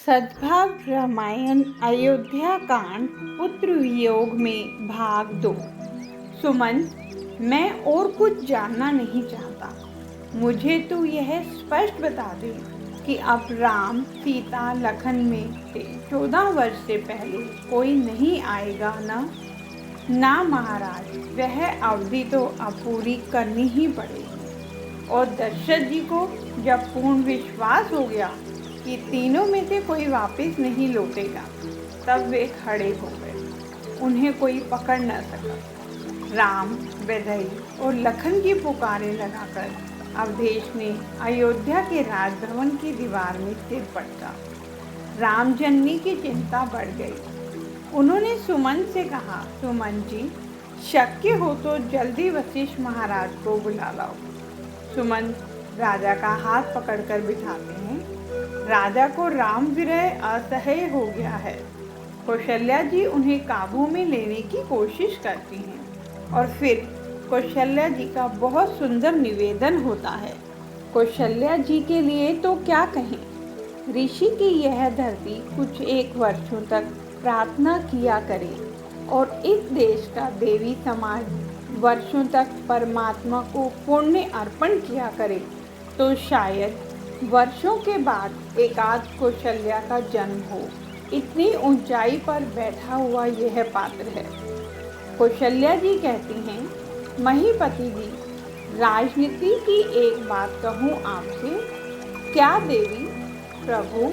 सद्भाव रामायण अयोध्या कांड पुत्र वियोग में भाग 2। सुमन, मैं और कुछ जानना नहीं चाहता। मुझे तो यह स्पष्ट बता दे कि अब राम सीता लखन में से 14 वर्ष से पहले कोई नहीं आएगा ना? ना महाराज, वह अवधि तो अब पूरी करनी ही पड़ेगी। और दशरथ जी को जब पूर्ण विश्वास हो गया कि तीनों में से कोई वापस नहीं लौटेगा, तब वे खड़े हो गए। उन्हें कोई पकड़ न सका। राम, वैदेही और लखन की पुकारें लगाकर अवधेश ने अयोध्या के राजभवन की दीवार में सिर पटका। राम जननी की चिंता बढ़ गई। उन्होंने सुमन से कहा, सुमन जी, शक्य हो तो जल्दी वशिष्ठ महाराज को बुला लाओ। सुमन राजा का हाथ पकड़कर बिठाते हैं। राजा को राम विरह असह्य हो गया है। कौशल्या जी उन्हें काबू में लेने की कोशिश करती हैं और फिर कौशल्या जी का बहुत सुंदर निवेदन होता है। कौशल्या जी के लिए तो क्या कहें। ऋषि की यह धरती कुछ 1 वर्षों तक प्रार्थना किया करे और इस देश का देवी समाज वर्षों तक परमात्मा को पुण्य अर्पण किया करे, तो शायद वर्षों के बाद एकाध कौशल्या का जन्म हो। इतनी ऊंचाई पर बैठा हुआ यह पात्र है। कौशल्या जी कहती हैं, महीपति जी, राजनीति की एक बात कहूँ आपसे। क्या देवी? प्रभु,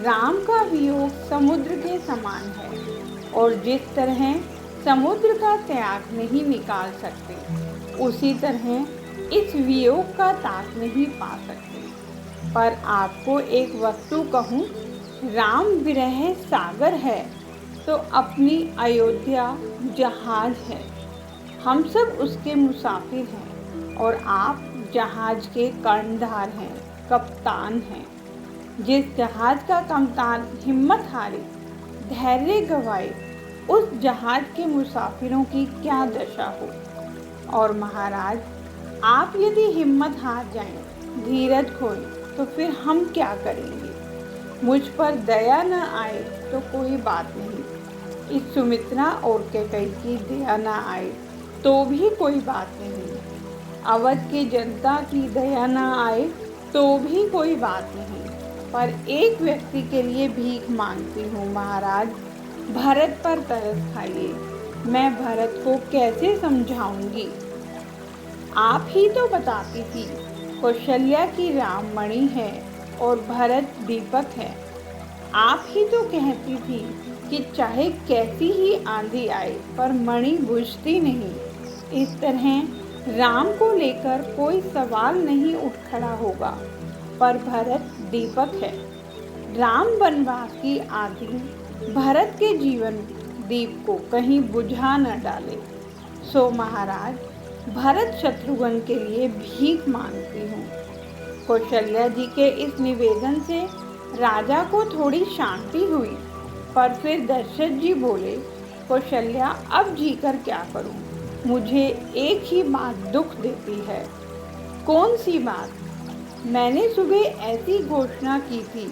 राम का वियोग समुद्र के समान है और जिस तरह समुद्र का त्याग नहीं निकाल सकते, उसी तरह इस वियोग का ताप नहीं पा सकते। पर आपको एक वस्तु कहूँ, राम विरह सागर है तो अपनी अयोध्या जहाज है। हम सब उसके मुसाफिर हैं और आप जहाज के कर्णधार हैं, कप्तान हैं। जिस जहाज का कप्तान हिम्मत हारे, धैर्य गवाए, उस जहाज के मुसाफिरों की क्या दशा हो। और महाराज, आप यदि हिम्मत हार जाएं, धीरज खोएं, तो फिर हम क्या करेंगे? मुझ पर दया न आए तो कोई बात नहीं। इस सुमित्रा और कैकेयी की दया न आए तो भी कोई बात नहीं। अवध की जनता की दया न आए तो भी कोई बात नहीं। पर एक व्यक्ति के लिए भीख मांगती हूँ महाराज, भरत पर तरस खाइए। मैं भरत को कैसे समझाऊंगी? आप ही तो बताती थी कौशल्या की राममणि है और भरत दीपक है। आप ही तो कहती थी कि चाहे कैसी ही आंधी आए पर मणि बुझती नहीं। इस तरह राम को लेकर कोई सवाल नहीं उठ खड़ा होगा, पर भरत दीपक है। राम वनवास की आंधी भरत के जीवन दीप को कहीं बुझा न डाले। सो महाराज, भरत शत्रुघ्न के लिए भीख मांगती हूँ। कौशल्या जी के इस निवेदन से राजा को थोड़ी शांति हुई, पर फिर दशरथ जी बोले, कौशल्या, अब जीकर क्या करूँ? मुझे एक ही बात दुख देती है। कौन सी बात? मैंने सुबह ऐसी घोषणा की थी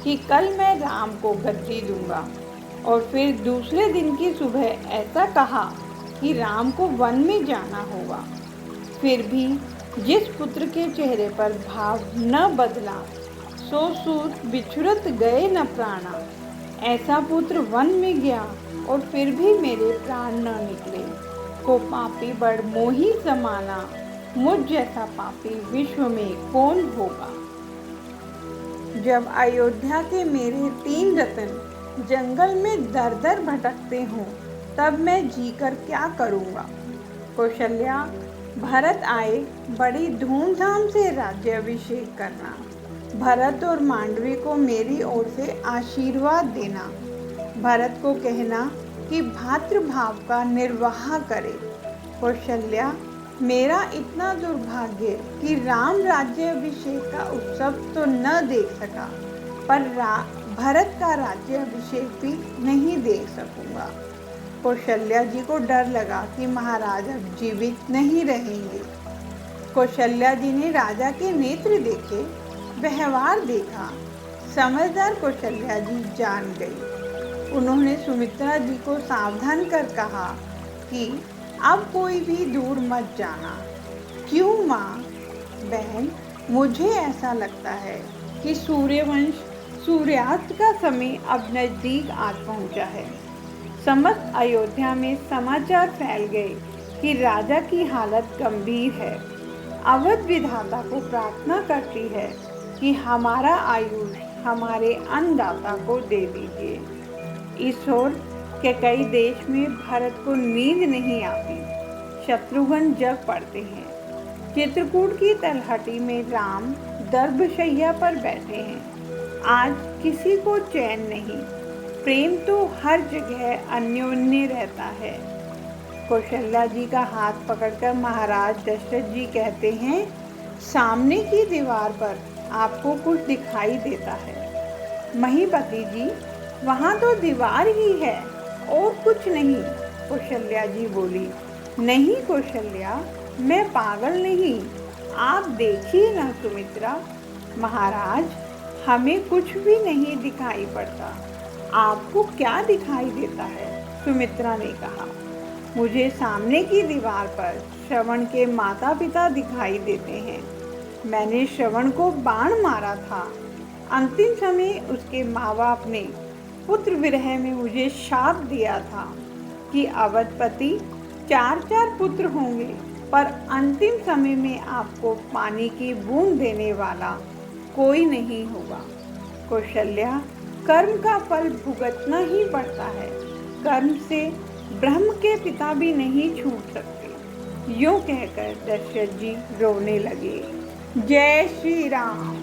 कि कल मैं राम को गद्दी दूंगा, और फिर दूसरे दिन की सुबह ऐसा कहा कि राम को वन में जाना होगा। फिर भी जिस पुत्र के चेहरे पर भाव न बदला, सो सूत बिछुरत गए न प्राणा। ऐसा पुत्र वन में गया और फिर भी मेरे प्राण न निकले। को पापी बड़ मोही समाना, मुझ जैसा पापी विश्व में कौन होगा। जब अयोध्या के मेरे 3 रत्न जंगल में दर दर भटकते हों, तब मैं जीकर क्या करूँगा। कौशल्या, भरत आए, बड़ी धूमधाम से राज्याभिषेक करना। भरत और मांडवी को मेरी ओर से आशीर्वाद देना। भरत को कहना कि भातृभाव का निर्वाह करे। कौशल्या, मेरा इतना दुर्भाग्य कि राम राज्याभिषेक का उत्सव तो न देख सका, पर भरत का राज्याभिषेक भी नहीं देख सकूंगा। कौशल्या जी को डर लगा कि महाराज अब जीवित नहीं रहेंगे। कौशल्या जी ने राजा के नेत्र देखे, व्यवहार देखा, समझदार कौशल्या जी जान गई। उन्होंने सुमित्रा जी को सावधान कर कहा कि अब कोई भी दूर मत जाना। क्यों माँ? बहन, मुझे ऐसा लगता है कि सूर्यवंश सूर्यास्त का समय अब नजदीक आ पहुंचा है। समस्त अयोध्या में समाचार फैल गए कि राजा की हालत गंभीर है। अवध विधाता को प्रार्थना करती है कि हमारा आयुष हमारे अन्नदाता को दे दीजिए। इस ओर कैकेयी देश में भरत को नींद नहीं आती। शत्रुघ्न जग पड़ते हैं। चित्रकूट की तलहटी में राम दर्भशैया पर बैठे हैं। आज किसी को चैन नहीं। प्रेम तो हर जगह अन्योन्य रहता है। कौशल्या जी का हाथ पकड़कर महाराज दशरथ जी कहते हैं, सामने की दीवार पर आपको कुछ दिखाई देता है। महीपति जी, वहाँ तो दीवार ही है और कुछ नहीं। कौशल्या जी बोली, नहीं कौशल्या, मैं पागल नहीं, आप देखिए ना सुमित्रा। महाराज, हमें कुछ भी नहीं दिखाई पड़ता। आपको क्या दिखाई देता है? सुमित्रा ने कहा, मुझे सामने की दीवार पर श्रवण के माता पिता दिखाई देते हैं। मैंने श्रवण को बाण मारा था। अंतिम समय उसके माँ बाप ने पुत्र विरह में मुझे शाप दिया था कि अवधपति 4-4 पुत्र होंगे, पर अंतिम समय में आपको पानी की बूंद देने वाला कोई नहीं होगा। कौशल्या, कर्म का फल भुगतना ही पड़ता है। कर्म से ब्रह्म के पिता भी नहीं छूट सकते। यूं कहकर दशरथ जी रोने लगे। जय श्री राम।